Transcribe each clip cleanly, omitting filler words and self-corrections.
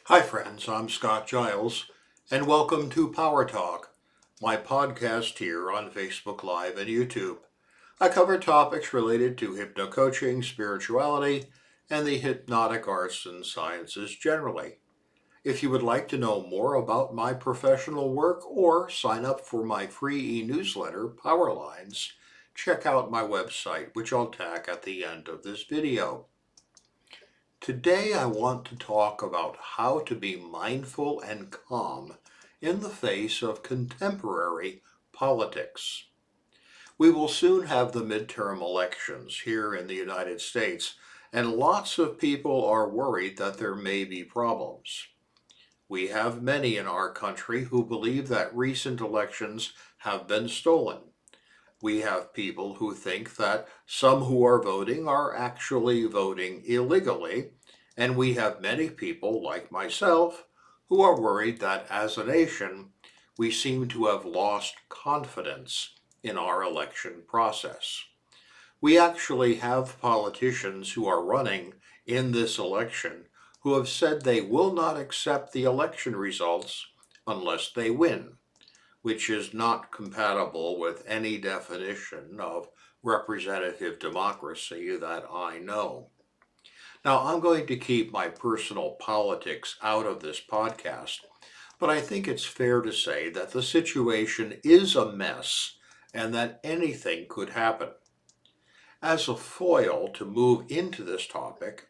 Hi, friends. I'm Scott Giles, and welcome to Power Talk, my podcast here on Facebook Live and YouTube. I cover topics related to hypnocoaching, spirituality, and the hypnotic arts and sciences generally. If you would like to know more about my professional work or sign up for my free e-newsletter, Power Lines, check out my website, which I'll tag at the end of this video. Today, I want to talk about how to be mindful and calm in the face of contemporary politics. We will soon have the midterm elections here in the United States, and lots of people are worried that there may be problems. We have many in our country who believe that recent elections have been stolen. We have people who think that some who are voting are actually voting illegally, and we have many people, like myself, who are worried that as a nation, we seem to have lost confidence in our election process. We actually have politicians who are running in this election who have said they will not accept the election results unless they win, which is not compatible with any definition of representative democracy that I know. Now, I'm going to keep my personal politics out of this podcast, but I think it's fair to say that the situation is a mess and that anything could happen. As a foil to move into this topic,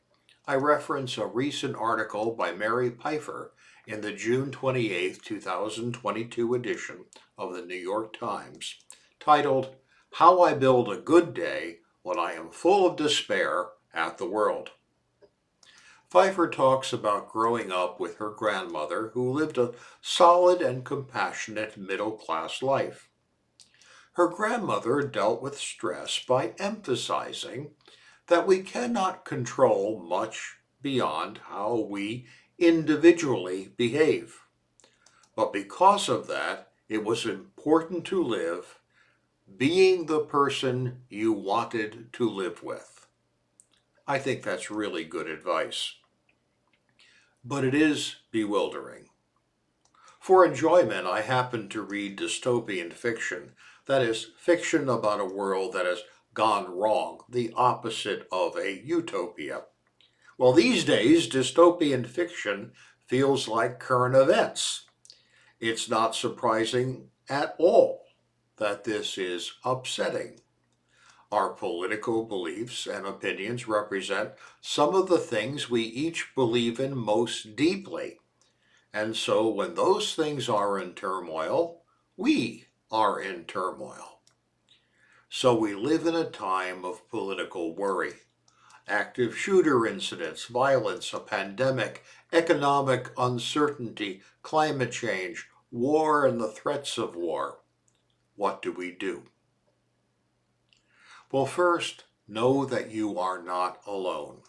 I reference a recent article by Mary Pfeiffer in the June 28, 2022 edition of the New York Times, titled, How I Build a Good Day When I Am Full of Despair at the World. Pfeiffer talks about growing up with her grandmother, who lived a solid and compassionate middle-class life. Her grandmother dealt with stress by emphasizing that we cannot control much beyond how we individually behave. But because of that, it was important to live being the person you wanted to live with. I think that's really good advice. But it is bewildering. For enjoyment, I happen to read dystopian fiction, that is, fiction about a world that has gone wrong, the opposite of a utopia. Well, these days, dystopian fiction feels like current events. It's not surprising at all that this is upsetting. Our political beliefs and opinions represent some of the things we each believe in most deeply. And so when those things are in turmoil, we are in turmoil. So we live in a time of political worry. Active shooter incidents, violence, a pandemic, economic uncertainty, climate change, war and the threats of war. What do we do? Well, first, know that you are not alone.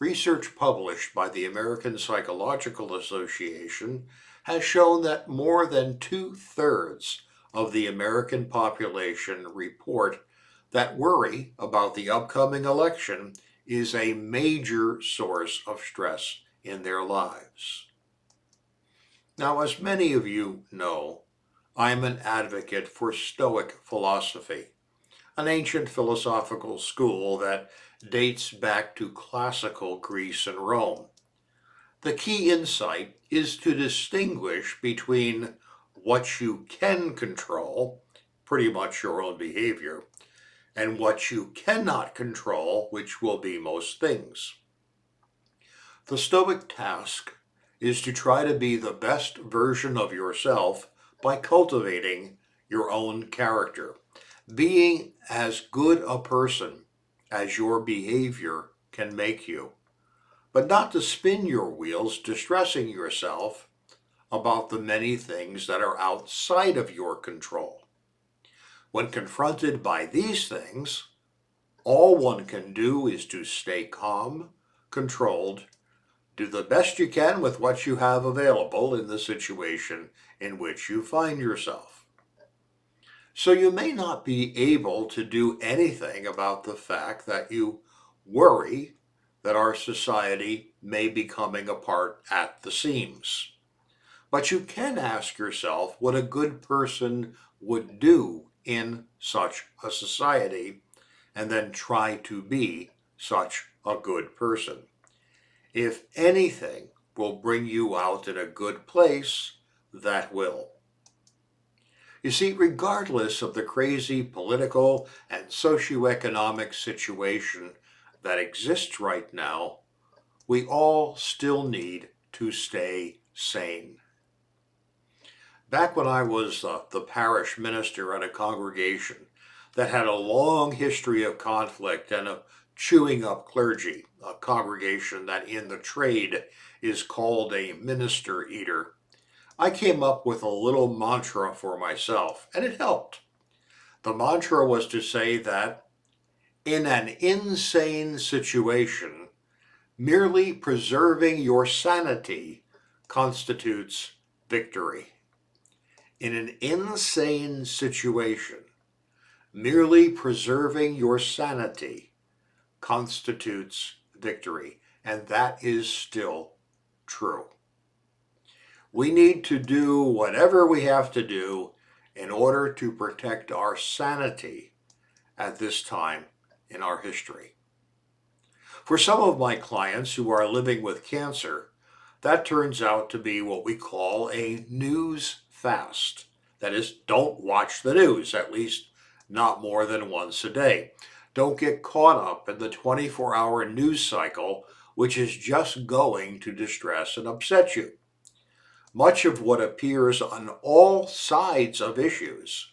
Research published by the American Psychological Association has shown that more than two-thirds of the American population report that worry about the upcoming election is a major source of stress in their lives. Now, as many of you know, I'm an advocate for Stoic philosophy, an ancient philosophical school that dates back to classical Greece and Rome. The key insight is to distinguish between what you can control, pretty much your own behavior, and what you cannot control, which will be most things. The Stoic task is to try to be the best version of yourself by cultivating your own character, being as good a person as your behavior can make you, but not to spin your wheels distressing yourself about the many things that are outside of your control. When confronted by these things, all one can do is to stay calm, controlled, do the best you can with what you have available in the situation in which you find yourself. So you may not be able to do anything about the fact that you worry that our society may be coming apart at the seams. But you can ask yourself what a good person would do in such a society, and then try to be such a good person. If anything will bring you out in a good place, that will. You see, regardless of the crazy political and socioeconomic situation that exists right now, we all still need to stay sane. Back when I was the parish minister at a congregation that had a long history of conflict and of chewing up clergy, a congregation that in the trade is called a minister eater, I came up with a little mantra for myself, and it helped. The mantra was to say that in an insane situation, merely preserving your sanity constitutes victory. In an insane situation, merely preserving your sanity constitutes victory, and that is still true. We need to do whatever we have to do in order to protect our sanity at this time in our history. For some of my clients who are living with cancer, that turns out to be what we call a news fast. That is, don't watch the news, at least not more than once a day. Don't get caught up in the 24-hour news cycle, which is just going to distress and upset you. Much of what appears on all sides of issues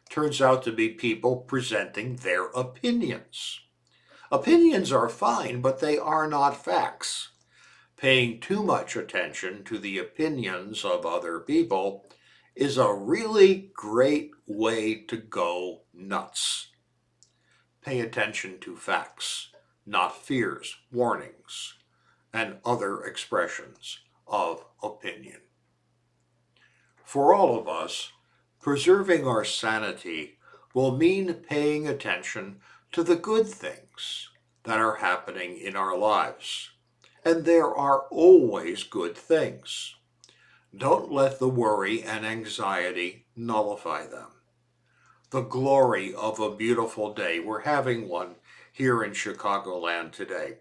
turns out to be people presenting their opinions. Opinions are fine, but they are not facts. Paying too much attention to the opinions of other people is a really great way to go nuts. Pay attention to facts, not fears, warnings, and other expressions of opinion. For all of us, preserving our sanity will mean paying attention to the good things that are happening in our lives. And there are always good things. Don't let the worry and anxiety nullify them. The glory of a beautiful day, we're having one here in Chicagoland today.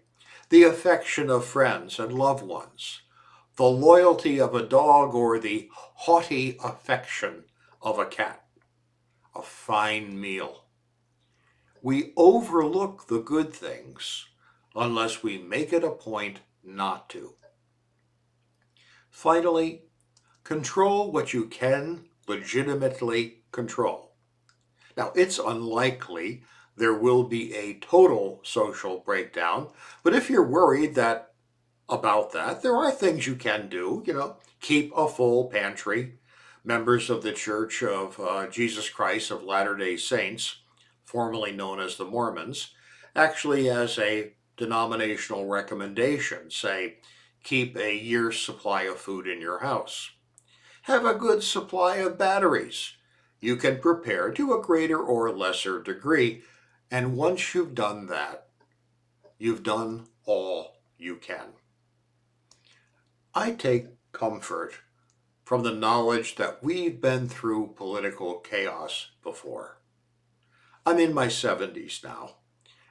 The affection of friends and loved ones. The loyalty of a dog or the haughty affection of a cat. A fine meal. We overlook the good things unless we make it a point not to. Finally, control what you can legitimately control. Now, it's unlikely there will be a total social breakdown, but if you're worried about that, there are things you can do. Keep a full pantry. Members of the Church of Jesus Christ of Latter-day Saints, formerly known as the Mormons, actually as a denominational recommendation, say, keep a year's supply of food in your house. Have a good supply of batteries. You can prepare to a greater or lesser degree, and once you've done that, you've done all you can. I take comfort from the knowledge that we've been through political chaos before. I'm in my 70s now,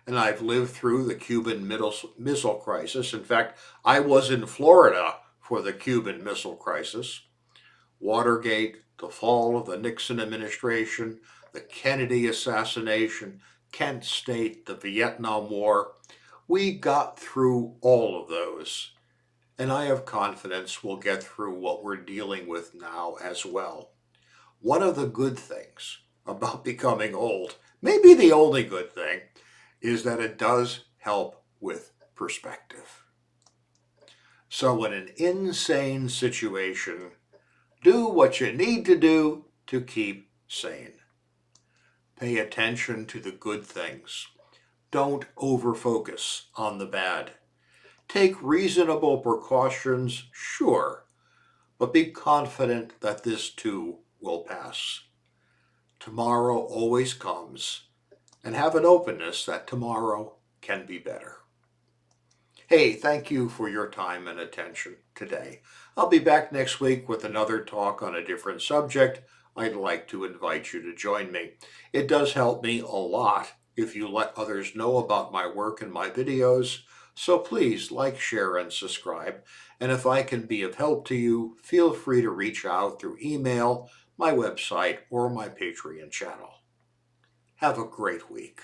and I've lived through the Cuban Missile Crisis. In fact, I was in Florida for the Cuban Missile Crisis. Watergate, the fall of the Nixon administration, the Kennedy assassination, Kent State, the Vietnam War. We got through all of those, and I have confidence we'll get through what we're dealing with now as well. One of the good things about becoming old, maybe the only good thing, is that it does help with perspective. So in an insane situation, do what you need to do to keep sane. Pay attention to the good things. Don't overfocus on the bad. Take reasonable precautions, sure, but be confident that this too will pass. Tomorrow always comes, and have an openness that tomorrow can be better. Hey, thank you for your time and attention today. I'll be back next week with another talk on a different subject. I'd like to invite you to join me. It does help me a lot if you let others know about my work and my videos, so please like, share, and subscribe. And if I can be of help to you, feel free to reach out through email, my website, or my Patreon channel. Have a great week.